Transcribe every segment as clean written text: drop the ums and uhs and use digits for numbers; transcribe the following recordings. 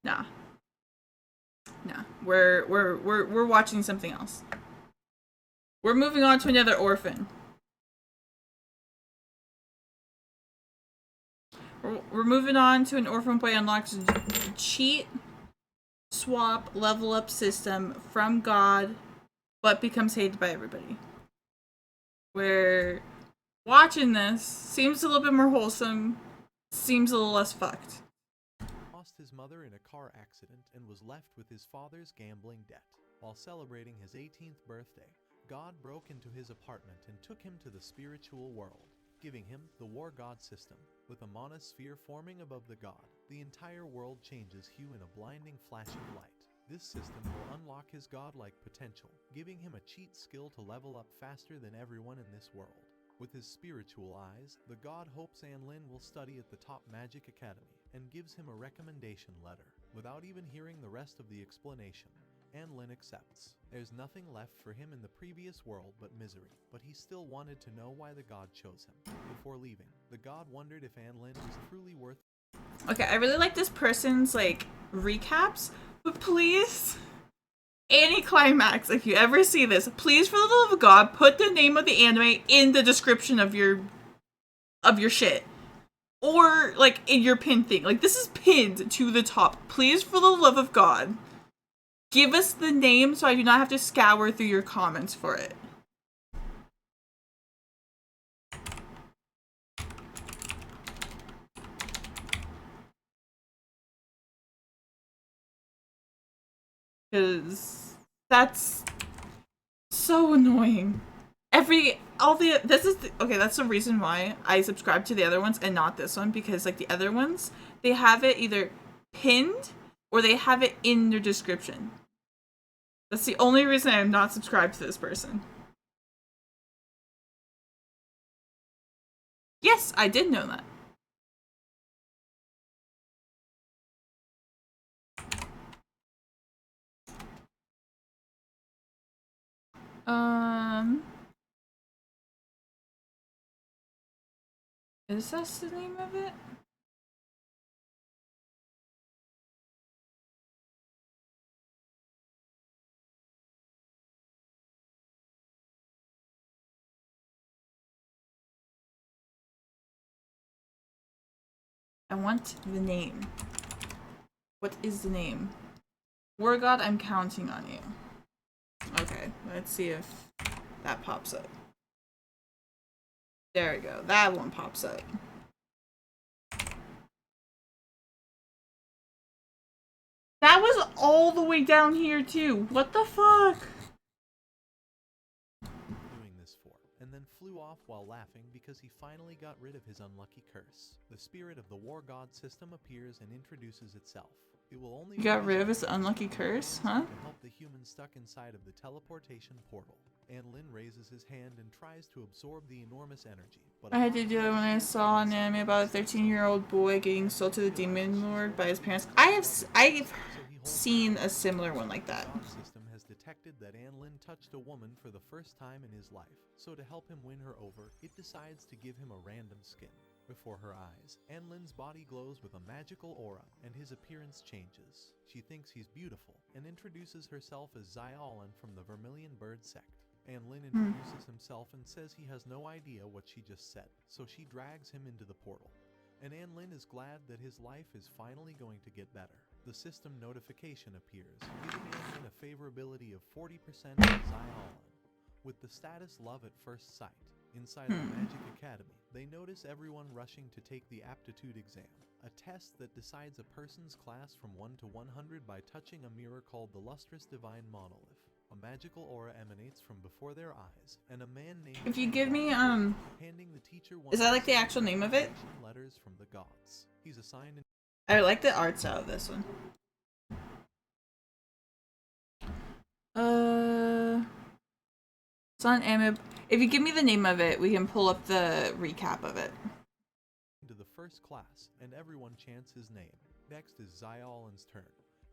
Nah, nah. We're watching something else. We're moving on to another orphan. We're moving on to an orphan boy unlocks cheat, swap, level up system from God, but becomes hated by everybody. Where watching this seems a little bit more wholesome, seems a little less fucked. Lost his mother in a car accident and was left with his father's gambling debt. While celebrating his 18th birthday, God broke into his apartment and took him to the spiritual world, giving him the war god system. With a monosphere forming above the god, the entire world changes hue in a blinding flash of light. This system will unlock his godlike potential, giving him a cheat skill to level up faster than everyone in this world. With his spiritual eyes, the god hopes Anlin will study at the top magic academy and gives him a recommendation letter. Without even hearing the rest of the explanation, Anlin accepts. There's nothing left for him in the previous world but misery, but he still wanted to know why the god chose him. Before leaving, the god wondered if Anlin was truly worth. Okay, I really like this person's like recaps, but please, anticlimax. If you ever see this, please, for the love of God, put the name of the anime in the description of your shit, or like in your pin thing. Like this is pinned to the top. Please, for the love of God, give us the name so I do not have to scour through your comments for it. Because that's so annoying. Okay, that's the reason why I subscribe to the other ones and not this one, because like the other ones, they have it either pinned or they have it in their description. That's the only reason I'm not subscribed to this person. Yes, I did know that. Um, is that the name of it? I want the name. What is the name? War God, I'm counting on you. Okay, let's see if that pops up. There we go. That one pops up. That was all the way down here too. What the fuck? Doing this for, and then flew off while laughing because he finally got rid of his unlucky curse. The spirit of the war god system appears and introduces itself. It will only You got rid of his unlucky curse, huh? to help the human stuck inside of the teleportation portal. Anlin raises his hand and tries to absorb the enormous energy. But I had to do it when I saw an anime about a 13-year-old boy getting sold to the demon lord by his parents. I've seen a similar one like that. The system has detected that Anlin touched a woman for the first time in his life, so to help him win her over, it decides to give him a random skin. Before her eyes, Anlin's body glows with a magical aura, and his appearance changes. She thinks he's beautiful, and introduces herself as Xiaolan from the Vermilion Bird sect. Anlin introduces himself and says he has no idea what she just said, so she drags him into the portal. And Anlin is glad that his life is finally going to get better. The system notification appears, giving Anlin a favorability of 40% on Xiaolan. With the status Love at First Sight, inside the Magic Academy, they notice everyone rushing to take the aptitude exam, a test that decides a person's class from 1 to 100 by touching a mirror called the Lustrous Divine Monolith. A magical aura emanates from before their eyes, and a man named If you give me handing the teacher one is that like the actual name of it? letters from the gods. He's assigned I like the art style of this one. It's on anime. If you give me the name of it, we can pull up the recap of it. into the first class, and everyone chants his name. Next is Xiaolan's turn,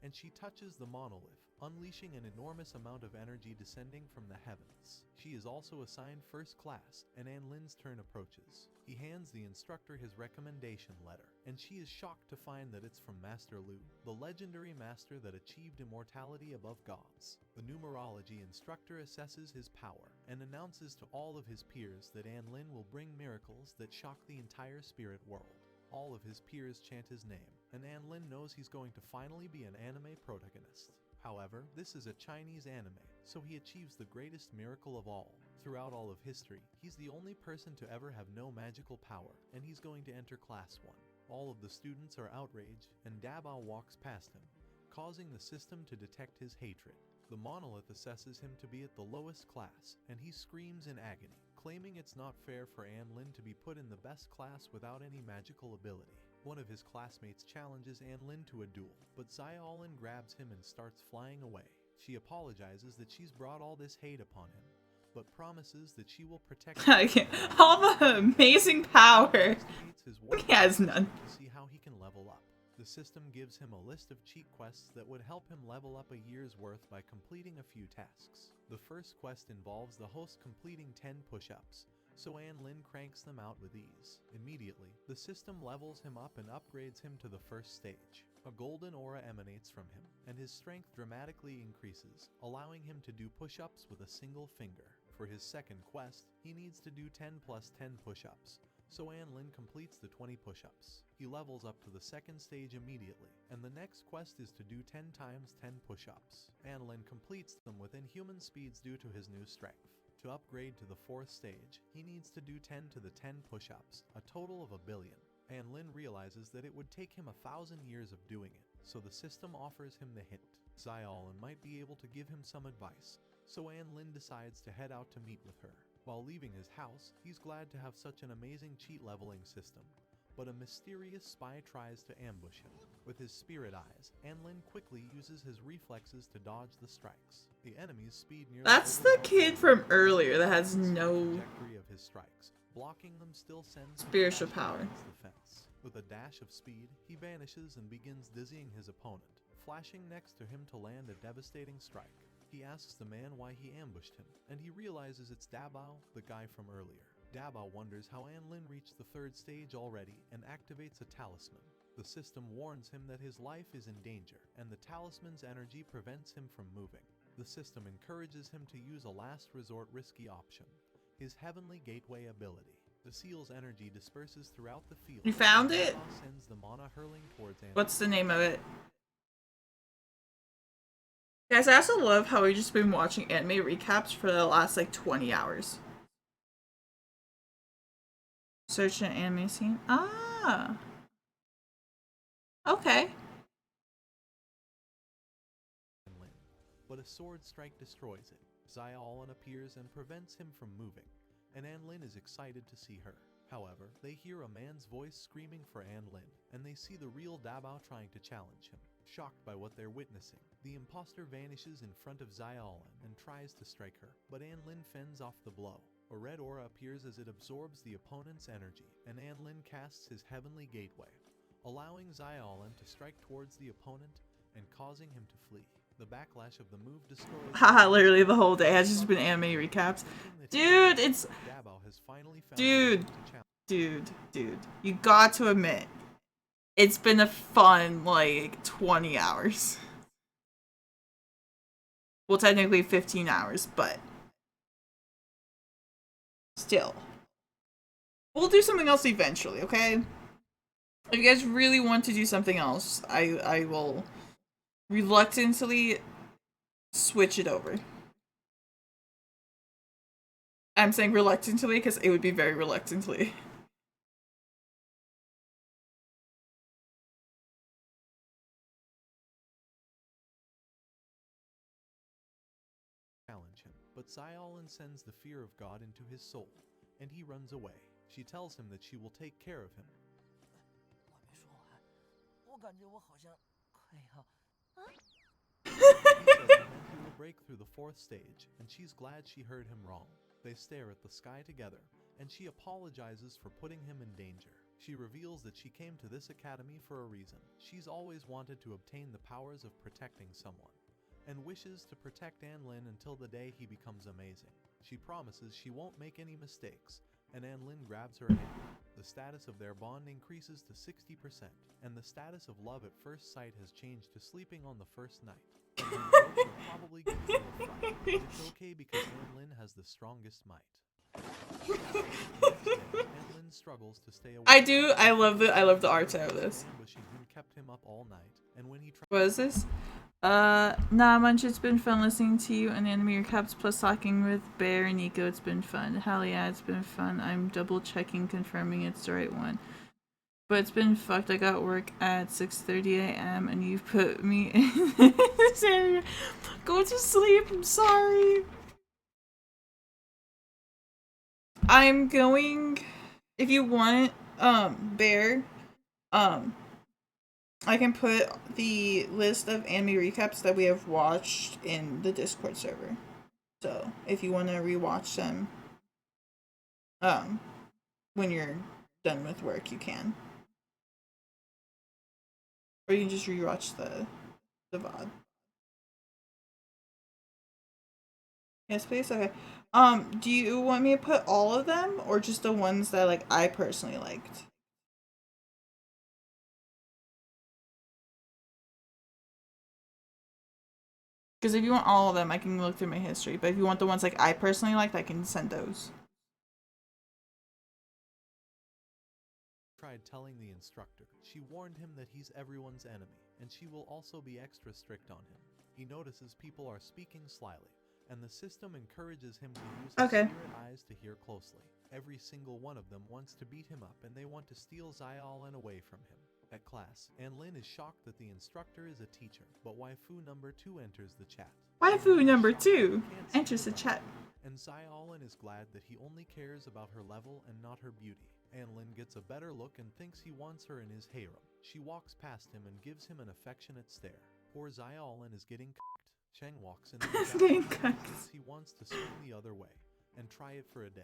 and she touches the monolith, unleashing an enormous amount of energy descending from the heavens. She is also assigned first class, and Anlin's turn approaches. He hands the instructor his recommendation letter, and she is shocked to find that it's from Master Lu, the legendary master that achieved immortality above gods. The numerology instructor assesses his power and announces to all of his peers that Anlin will bring miracles that shock the entire spirit world. All of his peers chant his name, and Anlin knows he's going to finally be an anime protagonist. However, this is a Chinese anime, so he achieves the greatest miracle of all. Throughout all of history, he's the only person to ever have no magical power, and he's going to enter Class 1. All of the students are outraged, and Dabao walks past him, causing the system to detect his hatred. The monolith assesses him to be at the lowest class, and he screams in agony, claiming it's not fair for Anlin to be put in the best class without any magical ability. One of his classmates challenges Anlin to a duel, but Xiaolin grabs him and starts flying away. She apologizes that she's brought all this hate upon him, but promises that she will protect him. All the amazing power. He has none. To see how he can level up. The system gives him a list of cheat quests that would help him level up a year's worth by completing a few tasks. The first quest involves the host completing 10 push-ups, so Anlin cranks them out with ease. Immediately, the system levels him up and upgrades him to the first stage. A golden aura emanates from him, and his strength dramatically increases, allowing him to do push-ups with a single finger. For his second quest, he needs to do 10 plus 10 push-ups, so Anlin completes the 20 push-ups. He levels up to the second stage immediately, and the next quest is to do 10 times 10 push-ups. Anlin completes them with inhuman speeds due to his new strength. To upgrade to the fourth stage, he needs to do 10 to the 10 push-ups, a total of 1 billion. Anlin realizes that it would take him 1,000 years of doing it, so the system offers him the hint. Xiaolin might be able to give him some advice, so Anlin decides to head out to meet with her. While leaving his house, he's glad to have such an amazing cheat leveling system, but a mysterious spy tries to ambush him. With his spirit eyes, Anlin quickly uses his reflexes to dodge the strikes. The enemy's speed nearly That's the kid from earlier that has no trajectory of his strikes. Blocking them still sends spiritual power. the fence. With a dash of speed, he vanishes and begins dizzying his opponent, flashing next to him to land a devastating strike. He asks the man why he ambushed him, and he realizes it's Dabao, the guy from earlier. Dabao wonders how Anlin reached the third stage already and activates a talisman. The system warns him that his life is in danger, and the talisman's energy prevents him from moving. The system encourages him to use a last resort risky option, his Heavenly Gateway ability. The seal's energy disperses throughout the field. You found it? Sends the mana hurling towards Anlin. What's the name of it? Guys, I also love how we've just been watching anime recaps for the last like 20 hours. Search an anime scene. Ah. Okay. But a sword strike destroys it. Xiaolin appears and prevents him from moving, and Anlin is excited to see her. However, they hear a man's voice screaming for Anlin, and they see the real Dabao trying to challenge him. Shocked by what they're witnessing, the imposter vanishes in front of Xiaolin and tries to strike her, but Anlin fends off the blow. A red aura appears as it absorbs the opponent's energy, and Anlin casts his Heavenly Gateway, allowing Xiaolin to strike towards the opponent and causing him to flee. The backlash of the move destroys. Haha, literally the whole day has just been anime recaps. Dude, it's... Dabao has finally found Dude, you got to admit, it's been a fun, like, 20 hours. Well, technically 15 hours, but... still. We'll do something else eventually, okay? If you guys really want to do something else, I will reluctantly switch it over. I'm saying reluctantly because it would be very reluctantly. challenge him, but Xiaolin sends the fear of God into his soul, and he runs away. She tells him that she will take care of him. He says that he will break through the fourth stage, and she's glad she heard him wrong. They stare at the sky together, and she apologizes for putting him in danger. She reveals that she came to this academy for a reason. She's always wanted to obtain the powers of protecting someone, and wishes to protect Anlin until the day he becomes amazing. She promises she won't make any mistakes, and Anlin grabs her hand. The status of their bond increases to 60%, and the status of love at first sight has changed to sleeping on the first night. Anlin will probably give you a fright, but it's okay because Anlin has the strongest might. Anlin struggles to stay awake. I love the art out of this. Ambushing him kept him up all night, and when he tried What is this? Nah, Munch, it's been fun listening to you and anime recaps plus talking with Bear and Nico. It's been fun. Hell yeah, it's been fun. I'm double checking, confirming it's the right one. But it's been fucked. I got work at 6:30 a.m. and you've put me in this area. Go to sleep. I'm sorry. I'm going. If you want, Bear, I can put the list of anime recaps that we have watched in the Discord server. So if you want to rewatch them, when you're done with work, you can. Or you can just rewatch the VOD. Yes, please? Okay. Do you want me to put all of them or just the ones that like I personally liked? Because if you want all of them, I can look through my history. But if you want the ones like I personally liked, I can send those. tried telling the instructor. She warned him that he's everyone's enemy, and she will also be extra strict on him. He notices people are speaking slyly, and the system encourages him to use his spirit eyes to hear closely. Every single one of them wants to beat him up, and they want to steal Xiaolin away from him. At class, Anlin is shocked that the instructor is a teacher, but waifu number 2 enters the chat. Waifu number 2 enters the chat. And Xiaolin is glad that he only cares about her level and not her beauty. Anlin gets a better look and thinks he wants her in his harem. She walks past him and gives him an affectionate stare. Poor Xiaolin is getting cucked. Cheng walks in and says he wants to swing the other way and try it for a day.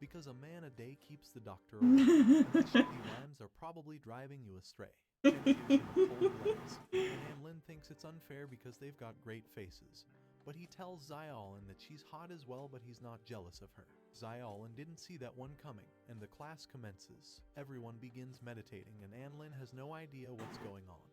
Because a man a day keeps the doctor away. And the shitty rhymes are probably driving you astray. Cheng gives him a cold glance, and Anlin thinks it's unfair because they've got great faces. But he tells Xiaolin that she's hot as well, but he's not jealous of her. Xiaolin didn't see that one coming, and the class commences. Everyone begins meditating, and Anlin has no idea what's going on,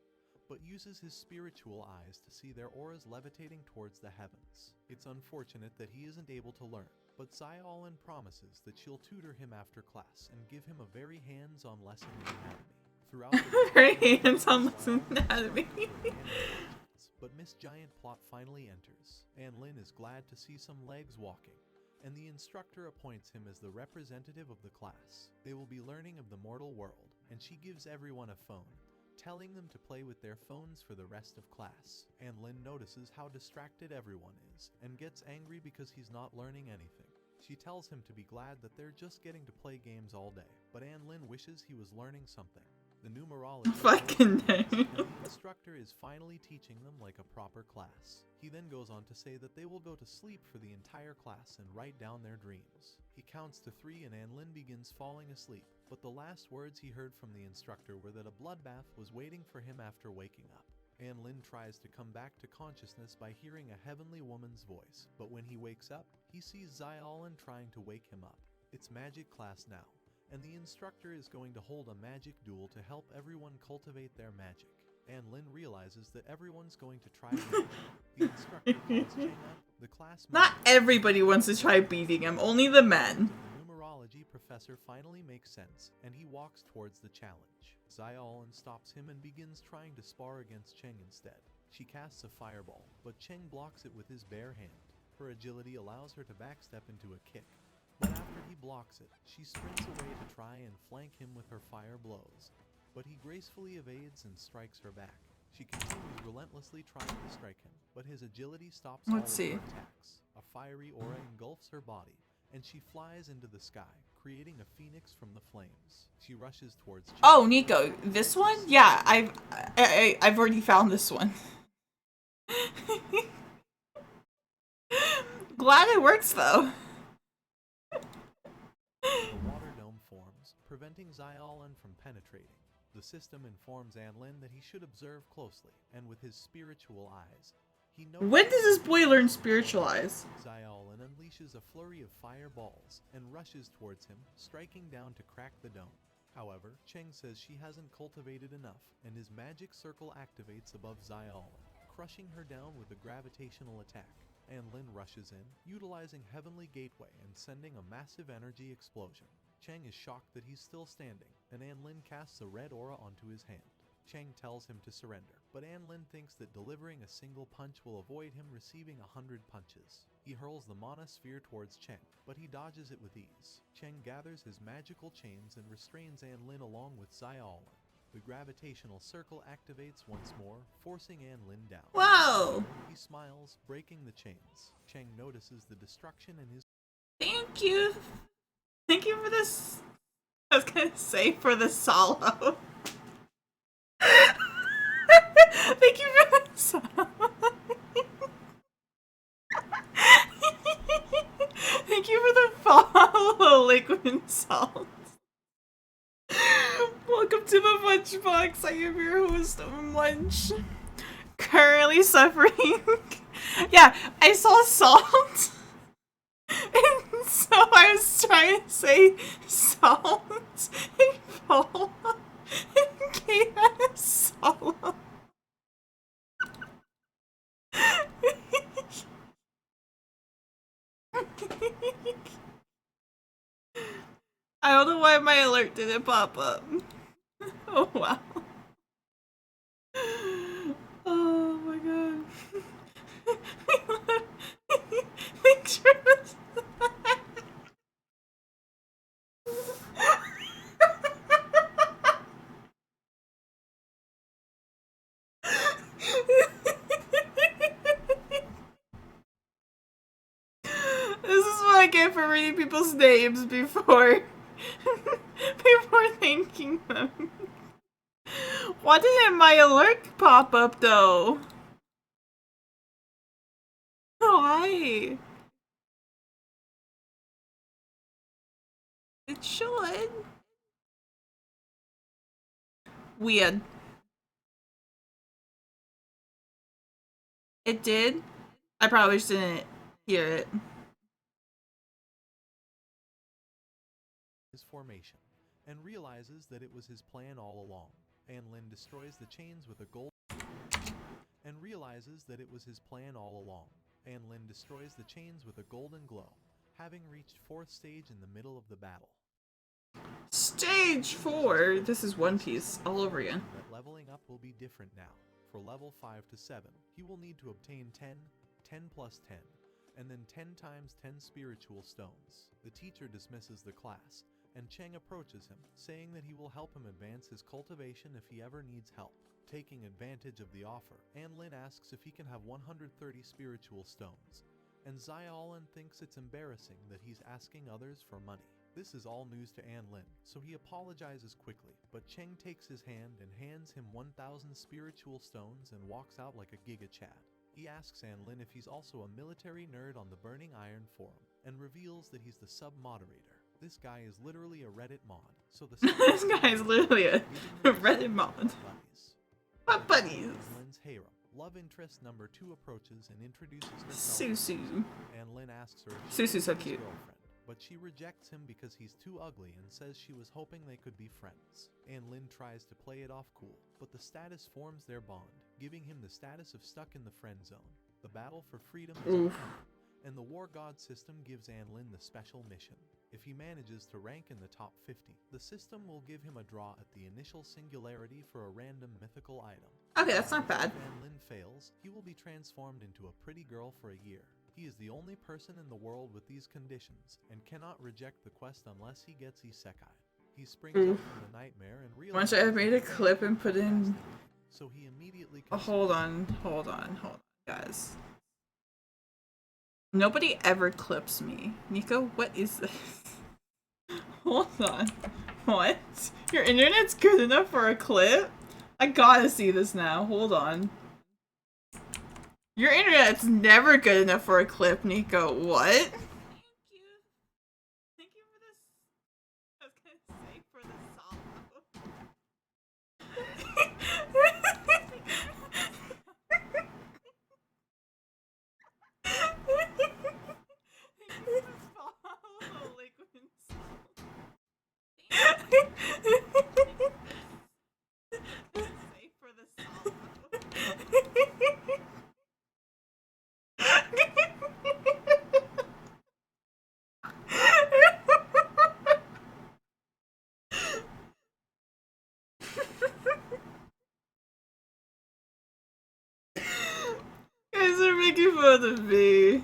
but uses his spiritual eyes to see their auras levitating towards the heavens. It's unfortunate that he isn't able to learn, but Xiaolin promises that she'll tutor him after class and give him a very hands-on lesson in anatomy. Throughout the very hands-on lesson in anatomy. But Miss Giant Plot finally enters. Anlin is glad to see some legs walking, and the instructor appoints him as the representative of the class. They will be learning of the mortal world, and she gives everyone a phone, telling them to play with their phones for the rest of class. Anlin notices how distracted everyone is, and gets angry because he's not learning anything. She tells him to be glad that they're just getting to play games all day, but Anlin wishes he was learning something. The numerology fucking and the instructor is finally teaching them like a proper class. He then goes on to say that they will go to sleep for the entire class and write down their dreams. He counts to 3 and Anlin begins falling asleep, but the last words he heard from the instructor were that a bloodbath was waiting for him after waking up. Anlin tries to come back to consciousness by hearing a heavenly woman's voice, but when he wakes up, he sees Xiaolin trying to wake him up. It's magic class now, and the instructor is going to hold a magic duel to help everyone cultivate their magic. Anlin realizes that everyone's going to try beating him. The instructor calls Cheng up. The class Not everybody wants to try beating him, only the men. The numerology professor finally makes sense, and he walks towards the challenge. Xiaolin stops him and begins trying to spar against Cheng instead. She casts a fireball, but Cheng blocks it with his bare hand. Her agility allows her to backstep into a kick. But after he blocks it, she sprints away to try and flank him with her fire blows. But he gracefully evades and strikes her back. She continues relentlessly trying to strike him, but his agility stops all of her attacks. A fiery aura engulfs her body, and she flies into the sky, creating a phoenix from the flames. She rushes towards Cheng. Oh, Nico, this one? Yeah, I've already found this one. Glad it works though. The water dome forms, preventing Xiaolin from penetrating. The system informs Anlin that he should observe closely, and with his spiritual eyes, he notices When does this boy learn spiritualize? Xiaolin unleashes a flurry of fireballs and rushes towards him, striking down to crack the dome. However, Cheng says she hasn't cultivated enough, and his magic circle activates above Xiaolin, crushing her down with a gravitational attack. Anlin rushes in, utilizing Heavenly Gateway and sending a massive energy explosion. Cheng is shocked that he's still standing, and Anlin casts a red aura onto his hand. Cheng tells him to surrender, but Anlin thinks that delivering a single punch will avoid him receiving 100 punches. He hurls the mana sphere towards Cheng, but he dodges it with ease. Cheng gathers his magical chains and restrains Anlin along with Xiaolin. The gravitational circle activates once more, forcing Anlin down. Whoa! He smiles, breaking the chains. Cheng notices the destruction in his... Thank you. Thank you for this. I was gonna say for the solo. Thank you for the solo. Thank you for the follow, Liquid Salt. Welcome to the Munch Box. I am your host, Munch. Currently suffering. Yeah, I saw salt. And so I was trying to say salt and fall and came out of solo. I don't know why my alert didn't pop up. Oh wow. Oh my god. Thanks for this. This is what I get for reading people's names before thanking them. Why didn't my alert pop up though? Why? It should. Weird. It did? I probably just didn't hear it. his formation, and realizes that it was his plan all along. Anlin destroys the chains with a golden glow, having reached 4th stage in the middle of the battle. Stage 4? This is One Piece all over again. That leveling up will be different now. For level 5 to 7, he will need to obtain 10, 10 plus 10, and then 10 times 10 spiritual stones. The teacher dismisses the class, and Cheng approaches him, saying that he will help him advance his cultivation if he ever needs help. Taking advantage of the offer, Anlin asks if he can have 130 spiritual stones, and Xiaolin thinks it's embarrassing that he's asking others for money. This is all news to Anlin, so he apologizes quickly, but Cheng takes his hand and hands him 1,000 spiritual stones and walks out like a Giga Chad. He asks Anlin if he's also a military nerd on the Burning Iron forum, and reveals that he's the sub-moderator. This guy is literally a Reddit mod, so the This guy is literally a Reddit mod. What buddies? Anlin's harem. Love interest number 2 approaches and introduces herself. Susu. Anlin asks her if Susu's so his cute. girlfriend, but she rejects him because he's too ugly and says she was hoping they could be friends. Anlin tries to play it off cool, but the status forms their bond, giving him the status of stuck in the friend zone. The battle for freedom is Oof. upcoming, and the War God system gives Anlin the special mission. If he manages to rank in the top 50, the system will give him a draw at the initial singularity for a random mythical item. Okay, that's not bad. If Anlin fails, he will be transformed into a pretty girl for a year. He is the only person in the world with these conditions, and cannot reject the quest unless he gets isekai. He springs up from the nightmare and realizes... Once I made a clip and put in... So he immediately... Oh, hold on, guys. Nobody ever clips me. Nico, what is this? Hold on. What? Your internet's good enough for a clip? I gotta see this now. Hold on. Your internet's never good enough for a clip, Nico. What? Thank you. Thank you for this. I was gonna say for making fun of me.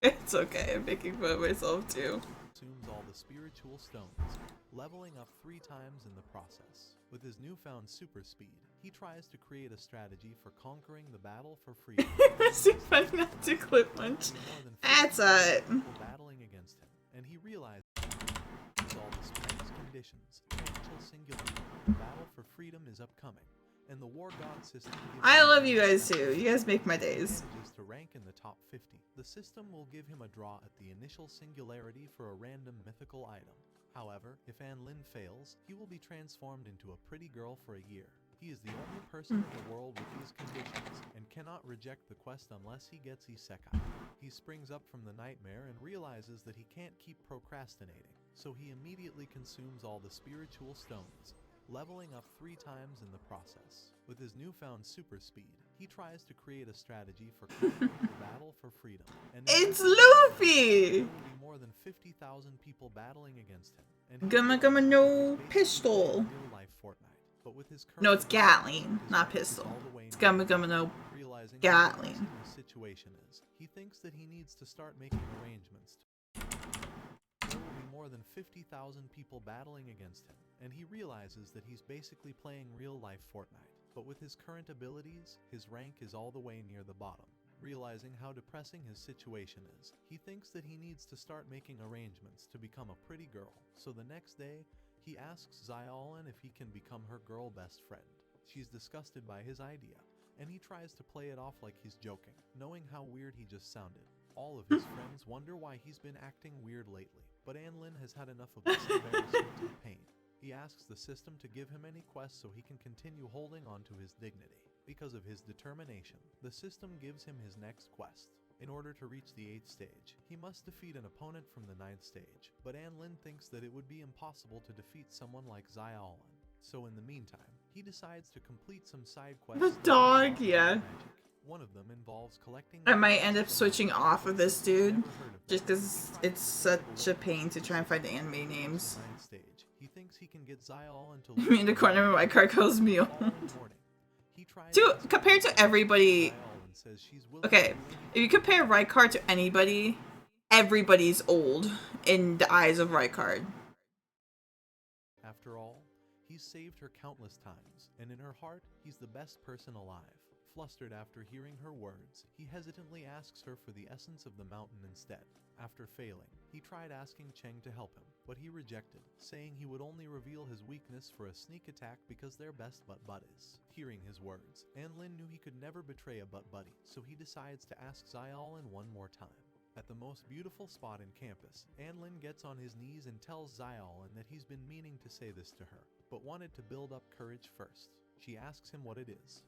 It's okay, I'm making fun of myself too. Consumes all the spiritual stones, leveling up 3 times in the process. With his newfound super speed, he tries to create a strategy for conquering the battle for freedom. Super not to clip munch. That's it. People battling against him, and he realizes all the strengths conditions. Potential singularity. The battle for freedom is upcoming, and the war god system. I love you guys too. You guys make my days. To rank in the top 50, the system will give him a draw at the initial singularity for a random mythical item. However, if An Lin fails, he will be transformed into a pretty girl for a year. He is the only person in the world with these conditions, and cannot reject the quest unless he gets Isekai. He springs up from the nightmare and realizes that he can't keep procrastinating, so he immediately consumes all the spiritual stones, leveling up 3 times in the process. With his newfound super speed, he tries to create a strategy for conquering the battle for freedom. And it's Luffy! There will be more than 50,000 people battling against him. And Gumma Gumma no pistol. Real-life Fortnite. But with his No, it's Gatling, not pistol. It's Gumma Gumma no realizing Gatling. How the situation is, he thinks that he needs to start making arrangements. There will be more than 50,000 people battling against him, and he realizes that he's basically playing real-life Fortnite. But with his current abilities, his rank is all the way near the bottom. Realizing how depressing his situation is, he thinks that he needs to start making arrangements to become a pretty girl. So the next day, he asks Xiaolin if he can become her girl best friend. She's disgusted by his idea, and he tries to play it off like he's joking, knowing how weird he just sounded. All of his friends wonder why he's been acting weird lately, but An Lin has had enough of this embarrassment and pain. He asks the system to give him any quests so he can continue holding on to his dignity. Because of his determination, the system gives him his next quest. In order to reach the 8th stage, he must defeat an opponent from the 9th stage, but An Lin thinks that it would be impossible to defeat someone like Xiaolin. So in the meantime, he decides to complete some side quests. The dog, yeah. Magic. One of them involves collecting. I might end up switching off of this dude, just because it's such a pain to try and find the anime names. Stage. He thinks he can get Xiaolin to I mean, the corner of my car calls me old. Compared to everybody, okay, if you compare Rykard to anybody, everybody's old in the eyes of Rykard. After all, he's saved her countless times, and in her heart, he's the best person alive. Flustered after hearing her words, he hesitantly asks her for the essence of the mountain instead. After failing, he tried asking Cheng to help him, but he rejected, saying he would only reveal his weakness for a sneak attack because they're best buddies. Hearing his words, An Lin knew he could never betray a buddy, so he decides to ask Xiaolin one more time. At the most beautiful spot in campus, An Lin gets on his knees and tells Xiaolin that he's been meaning to say this to her, but wanted to build up courage first. She asks him what it is.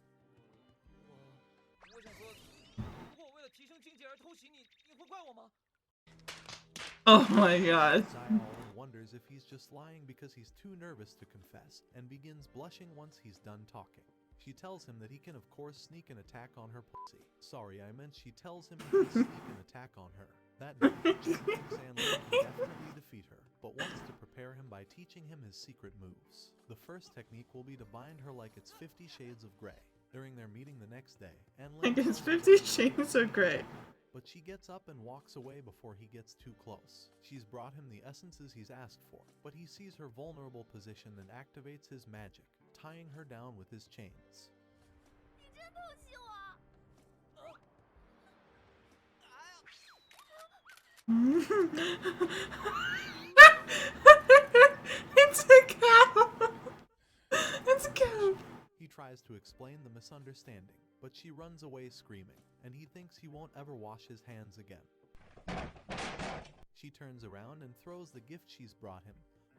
Oh my god. Xiaolin wonders if he's just lying because he's too nervous to confess, and begins blushing once he's done talking. She tells him that he can of course sneak an attack on her pussy. Sorry, I meant she tells him he can sneak an attack on her. That day, she thinks An Lin can definitely defeat her, but wants to prepare him by teaching him his secret moves. The first technique will be to bind her like it's 50 Shades of Grey. During their meeting the next day, An Lin Like it's 50 Shades of Grey. But she gets up and walks away before he gets too close. She's brought him the essences he's asked for, but he sees her vulnerable position and activates his magic, tying her down with his chains. It's a cow! It's a cow! He tries to explain the misunderstanding, but she runs away screaming, and he thinks he won't ever wash his hands again. She turns around and throws the gift she's brought him,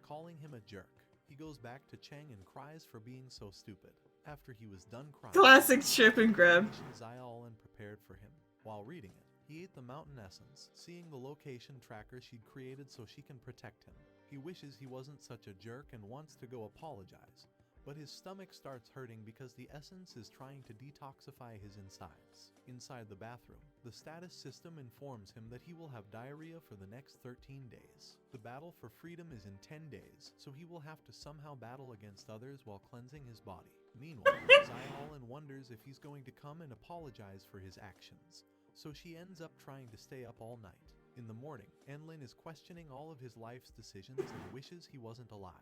calling him a jerk. He goes back to Cheng and cries for being so stupid. After he was done crying, Classic trip and grab. Xiaolin prepared for him. While reading it, he ate the mountain essence, seeing the location tracker she'd created so she can protect him. He wishes he wasn't such a jerk and wants to go apologize, but his stomach starts hurting because the essence is trying to detoxify his insides. Inside the bathroom, the status system informs him that he will have diarrhea for the next 13 days. The battle for freedom is in 10 days, so he will have to somehow battle against others while cleansing his body. Meanwhile, Xiaolin wonders if he's going to come and apologize for his actions, so she ends up trying to stay up all night. In the morning, Anlin is questioning all of his life's decisions and wishes he wasn't alive.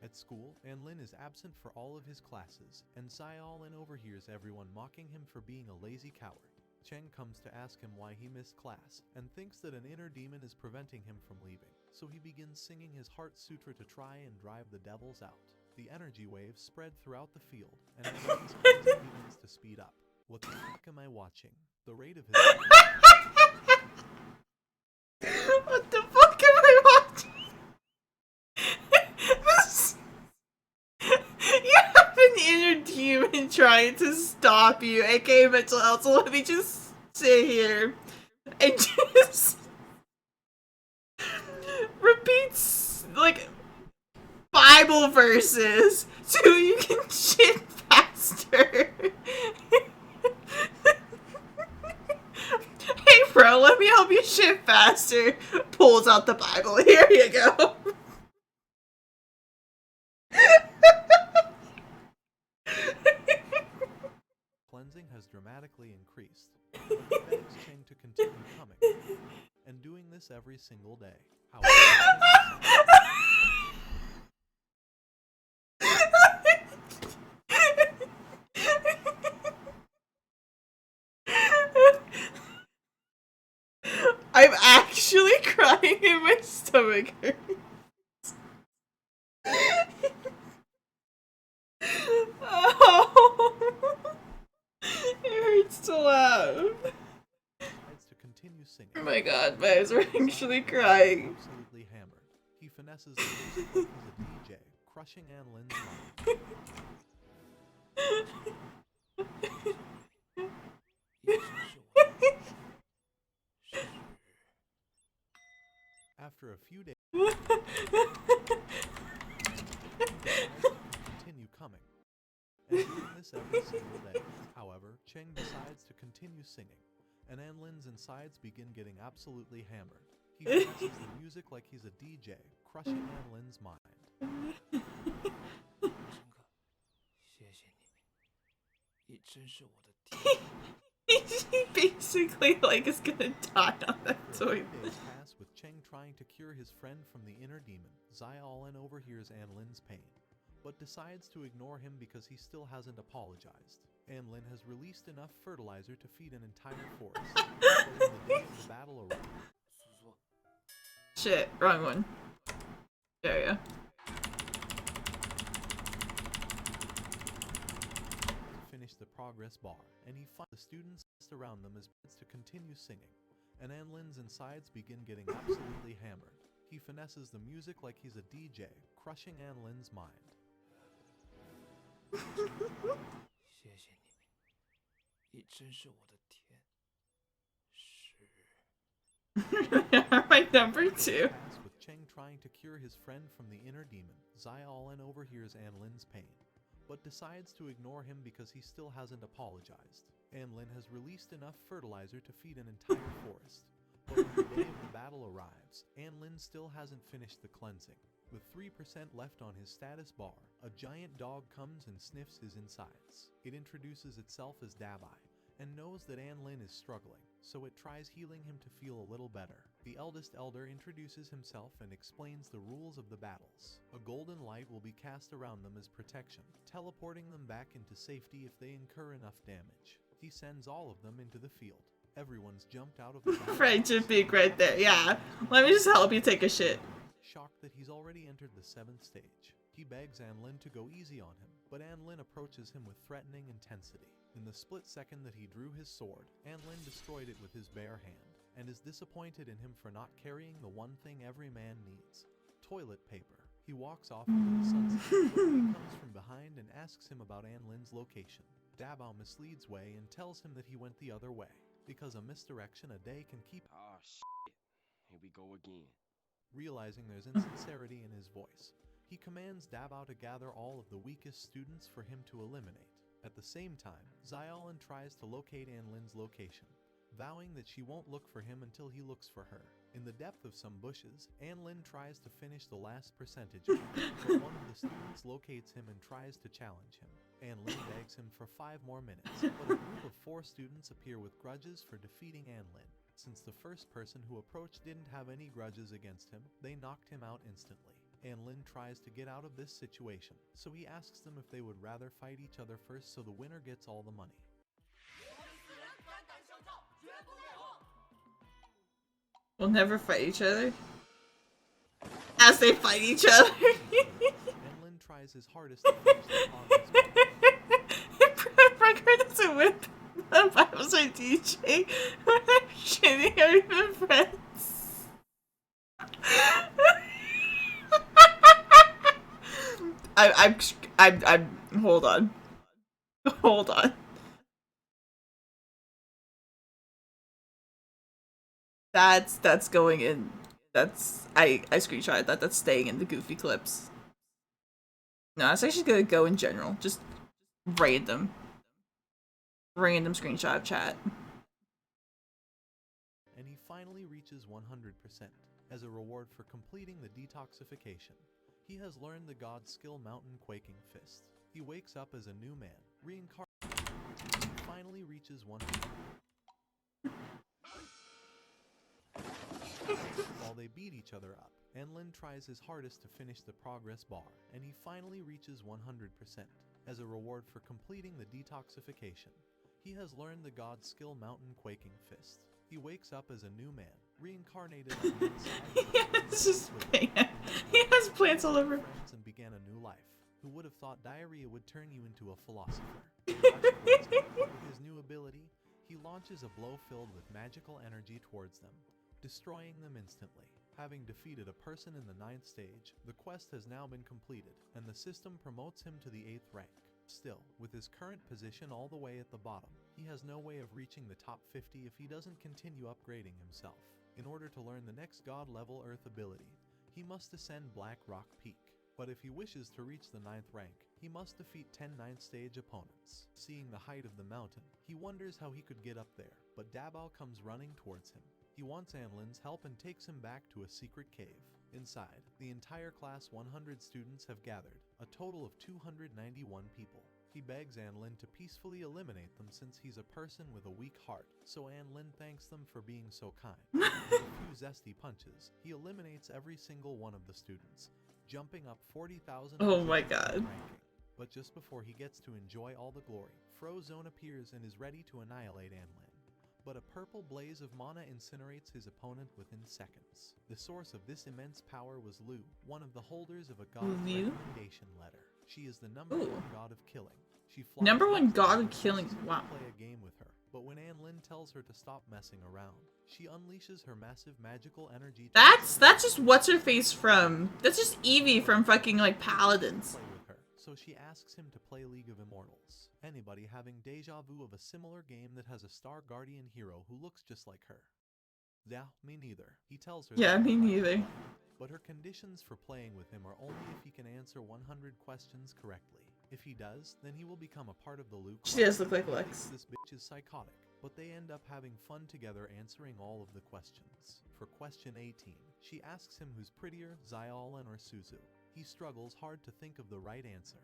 At school, Anlin is absent for all of his classes, and Xiaolin overhears everyone mocking him for being a lazy coward. Cheng comes to ask him why he missed class, and thinks that an inner demon is preventing him from leaving, so he begins singing his heart sutra to try and drive the devils out. The energy waves spread throughout the field, and Anlin's heart begins to speed up. What the fuck am I watching? The rate of his... What the fuck am I watching? This... You have an inner demon trying to stop you, aka mental health, so let me just sit here and just repeats, like, Bible verses so you can shit faster. Hey bro, let me help you shit faster. Pulls out the Bible. Here you go. Cleansing has dramatically increased, but he begs Cheng to continue coming, and doing this every single day. However, I'm actually crying and my stomach hurts. Oh, it hurts to laugh. decides to continue singing. Oh my god, my eyes are actually crying. Absolutely hammered. He finesses the music like he's a DJ, crushing Anlin's mind. After a few days, he decides to continue coming, and doing this every single day. However, Cheng decides to continue singing, and Anlin's insides begin getting absolutely hammered. He finesses the music like he's a DJ, crushing Anlin's mind. 谢谢你们，你真是我的天。 He basically, like, is gonna die on that After a toy. few days pass with Cheng trying to cure his friend from the inner demon, Xiaolin overhears Anlin's pain, but decides to ignore him because he still hasn't apologized. Anlin has released enough fertilizer to feed an entire forest, but when the day of the battle arrives, 苏苏， Shit, wrong one. There you go. to finish the progress bar, and he finds the students around them as to continue singing, and Anlin's insides begin getting absolutely hammered. He finesses the music like he's a DJ, crushing Anlin's mind. 谢谢你们，你真是我的天使。 My number two. Pass with Cheng trying to cure his friend from the inner demon, Xiaolin overhears Anlin's pain, but decides to ignore him because he still hasn't apologized. Anlin has released enough fertilizer to feed an entire forest, but when the day of the battle arrives, Anlin still hasn't finished the cleansing. With 3% left on his status bar, a giant dog comes and sniffs his insides. It introduces itself as Dabai, and knows that Anlin is struggling, so it tries healing him to feel a little better. The eldest elder introduces himself and explains the rules of the battles. A golden light will be cast around them as protection, teleporting them back into safety if they incur enough damage. He sends all of them into the field. Everyone's jumped out of the battle. Friendship peak right there. Yeah. Let me just help you take a shit. Shocked that he's already entered the 7th stage. He begs Anlin to go easy on him, but Anlin approaches him with threatening intensity. In the split second that he drew his sword, Anlin destroyed it with his bare hand, and is disappointed in him for not carrying the one thing every man needs: toilet paper. He walks off into the sunset, but Lee comes from behind and asks him about Anlin's location. Dabao misleads Wei and tells him that he went the other way, because a misdirection a day can keep. Oh shit. Here we go again. Realizing there's insincerity in his voice, he commands Dabao to gather all of the weakest students for him to eliminate. At the same time, Xiaolin tries to locate Anlin's location, vowing that she won't look for him until he looks for her. In the depth of some bushes, Anlin tries to finish the last percentage, but one of the students locates him and tries to challenge him. Anlin begs him for 5 more minutes, but a group of 4 4 students appear with grudges for defeating Anlin. Since the first person who approached didn't have any grudges against him, they knocked him out instantly. Anlin tries to get out of this situation, so he asks them if they would rather fight each other first so the winner gets all the money. We'll never fight each other. As they fight each other. Anlin tries his hardest to finish the progress. Brooker doesn't win the Bibles or DJ when they're shitting or even friends. I'm hold on. Hold on. That's going in. I screenshotted that. That's staying in the goofy clips. No, that's actually gonna go in general. Just random screenshot of chat. And he finally reaches 100% as a reward for completing the detoxification. He has learned the god skill Mountain Quaking Fist. He wakes up as a new man, reincarnated. He finally reaches 100. While they beat each other up, Anlin tries his hardest to finish the progress bar, and he finally reaches 100% as a reward for completing the detoxification. He has learned the god skill Mountain Quaking Fist. He wakes up as a new man, reincarnated on the inside. He has plants all over. And began a new life. Who would have thought diarrhea would turn you into a philosopher? With his new ability, he launches a blow filled with magical energy towards them, destroying them instantly. Having defeated a person in the 9th stage, the quest has now been completed, and the system promotes him to the 8th rank. Still, with his current position all the way at the bottom, he has no way of reaching the top 50 if he doesn't continue upgrading himself. In order to learn the next god-level Earth ability, he must ascend Black Rock Peak. But if he wishes to reach the 9th rank, he must defeat 10 9th stage opponents. Seeing the height of the mountain, he wonders how he could get up there, but Dabao comes running towards him. He wants Anlin's help and takes him back to a secret cave. Inside, the entire class 100 students have gathered, a total of 291 people. He begs Anlin to peacefully eliminate them since he's a person with a weak heart, so Anlin thanks them for being so kind. With a few zesty punches, he eliminates every single one of the students, jumping up 40,000. Oh my god. But just before he gets to enjoy all the glory, Frozone appears and is ready to annihilate Anlin. But a purple blaze of mana incinerates his opponent within seconds. The source of this immense power was Lu, one of the holders of a god recommendation letter. She is the number 1 god of killing. She flies number 1 god of killing. Wow. Play a game with her, but when Anlin tells her to stop messing around, she unleashes her massive magical energy. That's just what's her face from. That's just Eevee from fucking like Paladins. Play with her, so she asks him to play League of Immortals. Anybody having deja vu of a similar game that has a Star Guardian hero who looks just like her? Yeah, me neither. He tells her. Yeah, me neither. But her conditions for playing with him are only if he can answer 100 questions correctly. If he does, then he will become a part of the Luke. She does look like Lex. This bitch is psychotic, but they end up having fun together answering all of the questions. For question 18, she asks him who's prettier, Xiaolan or Suzu. He struggles hard to think of the right answer.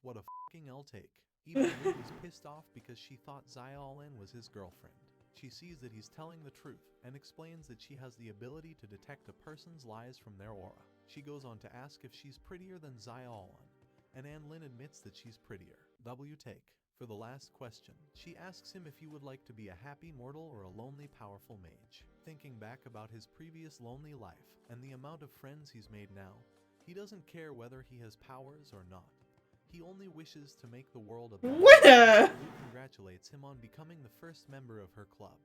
What a fucking L take. Even Lu is pissed off because she thought Xiaolan was his girlfriend. She sees that he's telling the truth and explains that she has the ability to detect a person's lies from their aura. She goes on to ask if she's prettier than Xiaolan, and Anlin admits that she's prettier. W take. For the last question, she asks him if he would like to be a happy mortal or a lonely powerful mage. Thinking back about his previous lonely life and the amount of friends he's made now, he doesn't care whether he has powers or not. He only wishes to make the world a better place. Lu congratulates him on becoming the first member of her club,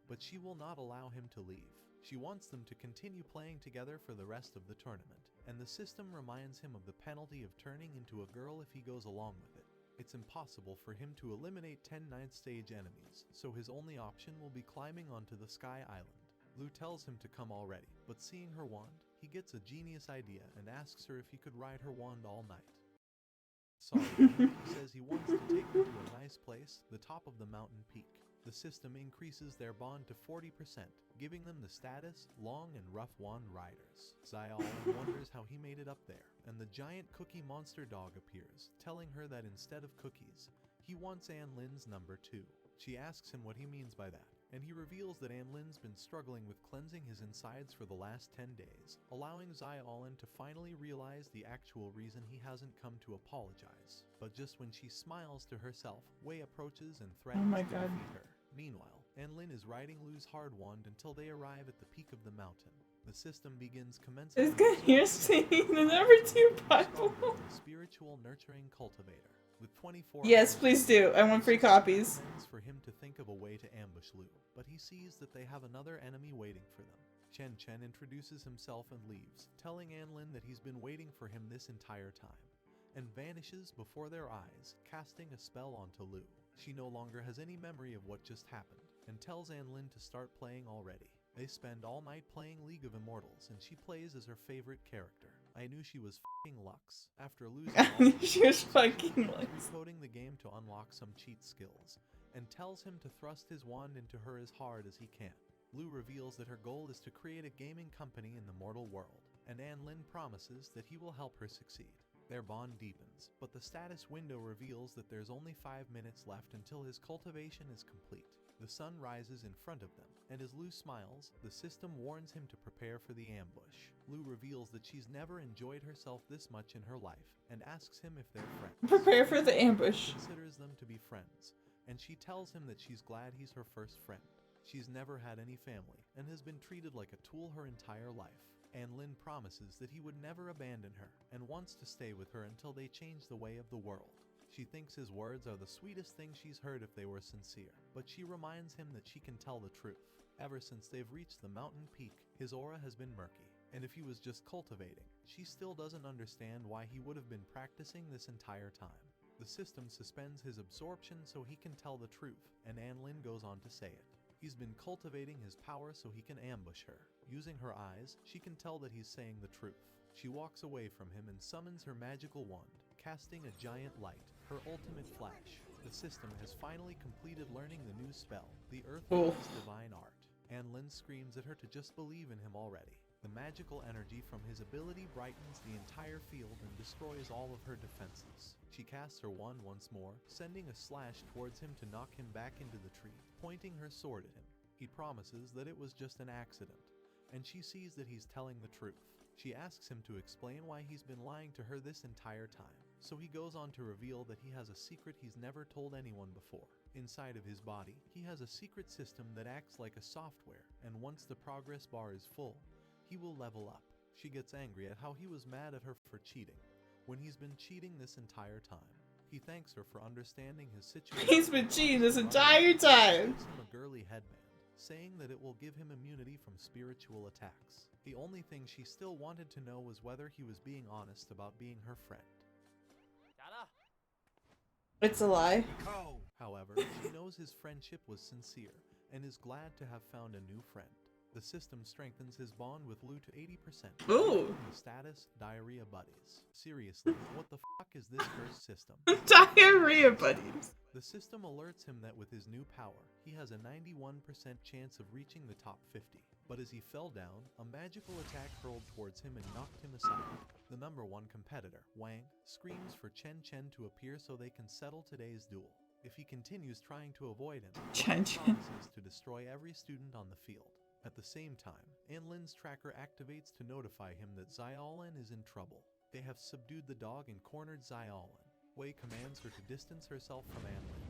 but she will not allow him to leave. She wants them to continue playing together for the rest of the tournament, and the system reminds him of the penalty of turning into a girl if he goes along with it. It's impossible for him to eliminate 10 9th stage enemies, so his only option will be climbing onto the Sky Island. Lu tells him to come already, but seeing her wand, he gets a genius idea and asks her if he could ride her wand all night. Sorry, he says he wants to take her to a nice place, the top of the mountain peak. The system increases their bond to 40%, giving them the status Long and Rough Wand Riders. Xiaolin wonders how he made it up there, and the giant cookie monster dog appears, telling her that instead of cookies, he wants Anlin's number 2. She asks him what he means by that, and he reveals that Anlin's been struggling with cleansing his insides for the last 10 days, allowing Xiaolin to finally realize the actual reason he hasn't come to apologize. But just when she smiles to herself, Wei approaches and threatens my to God. defeat her. Meanwhile, Anlin is riding Lu's hard wand until they arrive at the peak of the mountain. The system begins commencing It's good you're saying the number 2 Bible. spiritual nurturing cultivator. With 24 Yes, hours please do. I want free copies. It's for him to think of a way to ambush Lu, but he sees that they have another enemy waiting for them. Chen Chen introduces himself and leaves, telling Anlin that he's been waiting for him this entire time, and vanishes before their eyes, casting a spell onto Lu. She no longer has any memory of what just happened, and tells Anlin to start playing already. They spend all night playing League of Immortals, and she plays as her favorite character. I knew she was f***ing Lux. After losing all She was fucking like. recoding the game to unlock some cheat skills, and tells him to thrust his wand into her as hard as he can. Lu reveals that her goal is to create a gaming company in the mortal world, and Anlin promises that he will help her succeed. Their bond deepens, but the status window reveals that there's only 5 minutes left until his cultivation is complete. The sun rises in front of them, and as Lu smiles, the system warns him to prepare for the ambush. Lu reveals that she's never enjoyed herself this much in her life, and asks him if they're friends. Prepare for the ambush. He considers them to be friends, and she tells him that she's glad he's her first friend. She's never had any family, and has been treated like a tool her entire life. Anlin promises that he would never abandon her, and wants to stay with her until they change the way of the world. She thinks his words are the sweetest thing she's heard if they were sincere, but she reminds him that she can tell the truth. Ever since they've reached the mountain peak, his aura has been murky, and if he was just cultivating, she still doesn't understand why he would have been practicing this entire time. The system suspends his absorption so he can tell the truth, and Anlin goes on to say it. He's been cultivating his power so he can ambush her. Using her eyes, she can tell that he's saying the truth. She walks away from him and summons her magical wand, casting a giant light, her ultimate flash. The system has finally completed learning the new spell, the Earth Wind's Divine Art. Anlin screams at her to just believe in him already. The magical energy from his ability brightens the entire field and destroys all of her defenses. She casts her wand once more, sending a slash towards him to knock him back into the tree, pointing her sword at him. He promises that it was just an accident, and she sees that he's telling the truth. She asks him to explain why he's been lying to her this entire time, so he goes on to reveal that he has a secret he's never told anyone before. Inside of his body, he has a secret system that acts like a software, and once the progress bar is full, he will level up. She gets angry at how he was mad at her for cheating, when he's been cheating this entire time. He thanks her for understanding his situation. He's been cheating this entire time. Gives him a girly headband, saying that it will give him immunity from spiritual attacks. The only thing she still wanted to know was whether he was being honest about being her friend. It's a lie. However, she knows his friendship was sincere, and is glad to have found a new friend. The system strengthens his bond with Lu to 80%. Ooh. The status, Diarrhea Buddies. Seriously, what the fuck is this cursed system? Diarrhea buddies. The system alerts him that with his new power, he has a 91% chance of reaching the top 50. But as he fell down, a magical attack hurled towards him and knocked him aside. The number 1 competitor, Wang, screams for Chen Chen to appear so they can settle today's duel. If he continues trying to avoid him, Chen he Chen. promises to destroy every student on the field. At the same time, Anlin's tracker activates to notify him that Xiaolin is in trouble. They have subdued the dog and cornered Xiaolin. Wei commands her to distance herself from Anlin,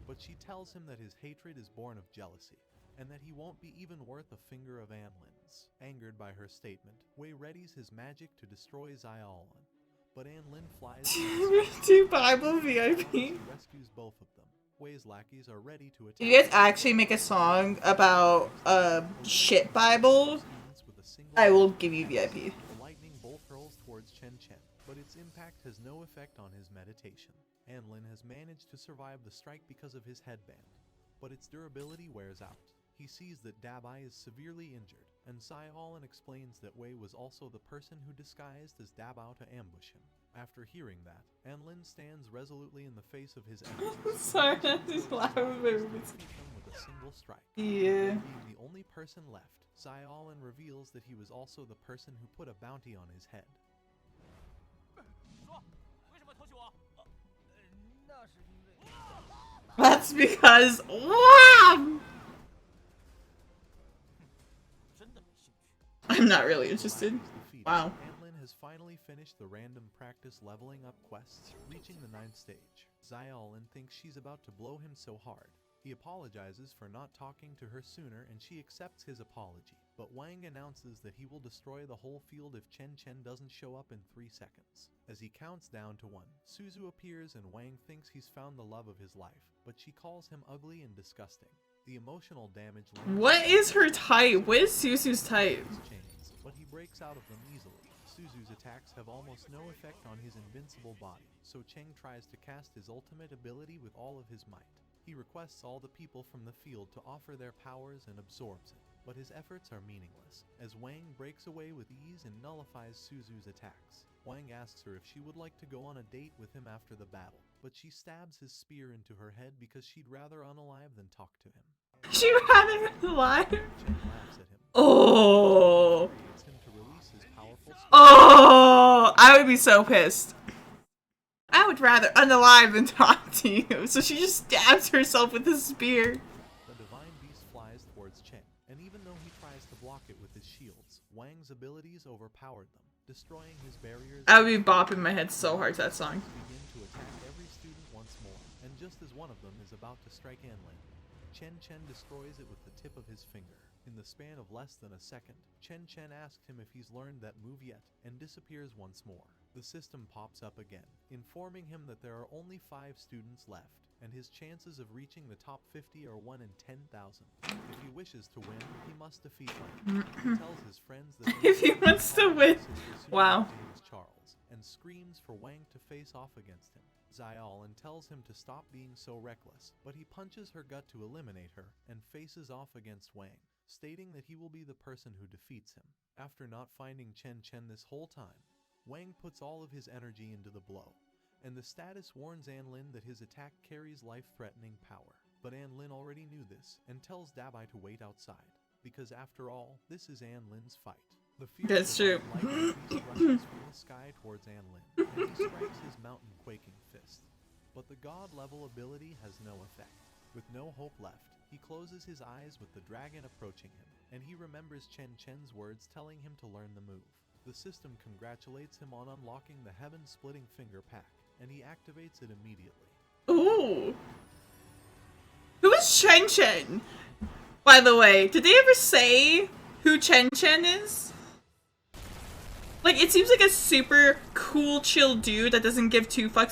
but she tells him that his hatred is born of jealousy, and that he won't be even worth a finger of Anlin's. Angered by her statement, Wei readies his magic to destroy Xiaolin, but Anlin flies Do Bible VIP. and rescues both of them. Wei's lackeys are ready to attack. You guys actually make a song about shit Bible? Students with a single I will give you VIP. The lightning bolt hurls towards Chen Chen, but its impact has no effect on his meditation. Anlin has managed to survive the strike because of his headband, but its durability wears out. He sees that Dabai is severely injured, and Xiaolin explains that Wei was also the person who disguised as Dabao to ambush him. After hearing that, Anlin stands resolutely in the face of his enemies. Sorry, I'm just laughing. Defeat them with a will strike. Yeah. Being the only person left, Xiaolin reveals that he was also the person who put a bounty on his head. 说，为什么偷袭我？那是因为 That's because wow! 真的没兴趣。 I'm not really interested. Is defeated, Wow. Anlin has finally finished the random practice leveling up quests, reaching the 9th stage. Xiaolin thinks she's about to blow him so hard. He apologizes for not talking to her sooner and she accepts his apology. But Wang announces that he will destroy the whole field if Chen Chen doesn't show up in 3 seconds. As he counts down to 1, Suzu appears and Wang thinks he's found the love of his life, but she calls him ugly and disgusting. The emotional damage... What is her type? What is Suzu's type? Chains, but he breaks out of them easily. Suzu's attacks have almost no effect on his invincible body, so Cheng tries to cast his ultimate ability with all of his might. He requests all the people from the field to offer their powers and absorbs it, but his efforts are meaningless, as Wang breaks away with ease and nullifies Suzu's attacks. Wang asks her if she would like to go on a date with him after the battle, but she stabs his spear into her head because she'd rather unalive than talk to him. She rather alive. Cheng laughs at him. Oh. Gets him to release his powerful spear. Oh. I would be so pissed. I would rather unalive than talk to you. So she just stabs herself with a spear. The divine beast flies towards Cheng, and even though he tries to block it with his shields, Wang's abilities overpowered them, destroying his barriers. I would be bopping my head so hard to that song. Begin to attack every student once more, and just as one of them is about to strike Anlin, Chen Chen destroys it with the tip of his finger. In the span of less than a second, Chen Chen asks him if he's learned that move yet, and disappears once more. The system pops up again, informing him that there are only 5 students left, and his chances of reaching the top 50 are 1 in 10,000. If he wishes to win, he must defeat Wang. He tells his friends that If he wants to win. Wow. James Charles, and screams for Wang to face off against him. Xiaolin tells him to stop being so reckless, but he punches her gut to eliminate her and faces off against Wang, stating that he will be the person who defeats him. After not finding Chen Chen this whole time, Wang puts all of his energy into the blow, and the status warns Anlin that his attack carries life-threatening power. But Anlin already knew this and tells Dabai to wait outside, because after all, this is Anlin's fight. The That's true. lightning beast rushes from the sky towards Anlin, and he strikes his mountain-quaking fist. But the god-level ability has no effect. With no hope left, he closes his eyes with the dragon approaching him, and he remembers Chen Chen's words telling him to learn the move. The system congratulates him on unlocking the heaven-splitting finger pack, and he activates it immediately. Ooh. Who is Chen Chen? By the way, did they ever say who Chen Chen is? Like, it seems like a super cool, chill dude that doesn't give 2 fucks